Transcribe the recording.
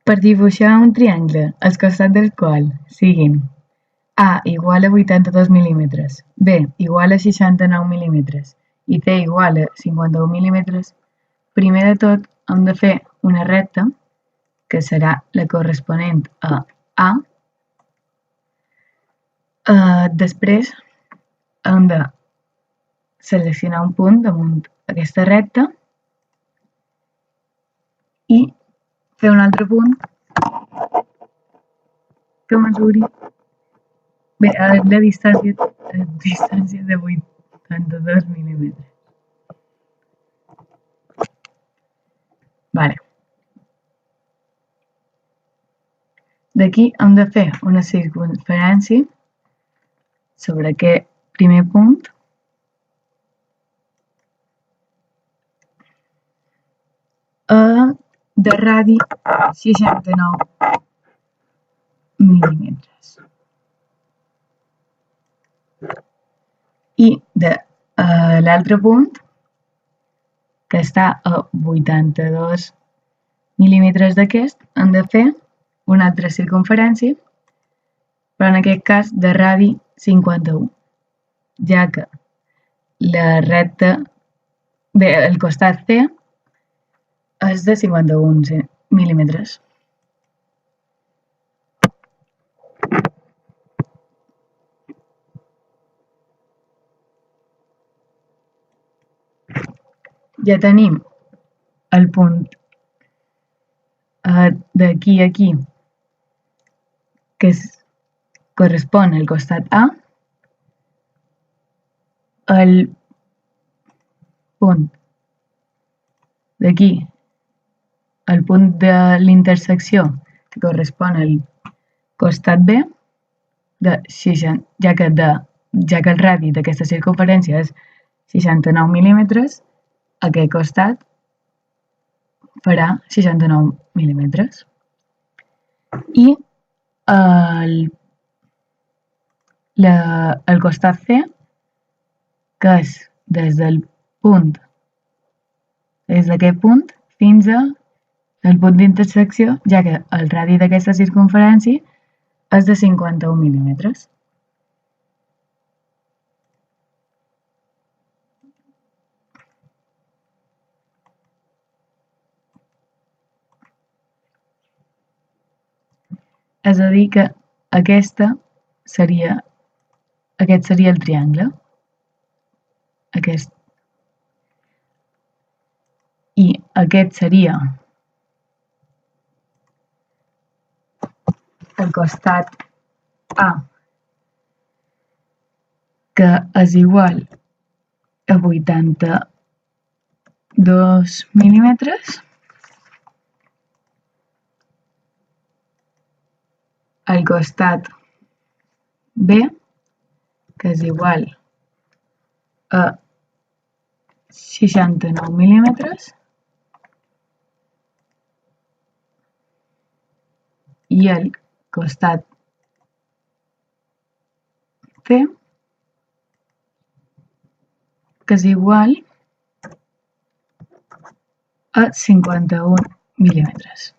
Per dibuixar un triangle, els costats del qual siguin A igual a 82 mil·límetres, B igual a 69 mil·límetres i C igual a 51 mil·límetres, primer de tot hem de fer una recta, que serà la corresponent a A. Després hem de seleccionar un punt damunt aquesta recta i fer un altre punt que mesuri la distància de 82 mil·límetres. Vale. D'aquí hem de fer una circunferència sobre aquest primer punt de radi 69 mil·límetres. I de l'altre punt, que està a 82 mil·límetres d'aquest, hem de fer una altra circunferència, però en aquest cas de radi 51, ja que la recta del costat C és de 51 mil·límetres. Ja tenim el punt d'aquí a aquí, que correspon al costat A, el punt d'aquí, el punt de l'intersecció, que correspon al costat B, ja que el radi d'aquesta circunferència és 69 mil·límetres, aquest costat farà 69 mil·límetres. I el costat C, que és des d'aquest punt fins al punt d'intersecció, ja que el radi d'aquesta circunferència és de 51 mil·límetres. És a dir que aquest seria el triangle. I aquest seria el costat A, que és igual a 82 mil·límetres. El costat B, que és igual a 69 mil·límetres. I el costat C, que és igual a 51 mil·límetres.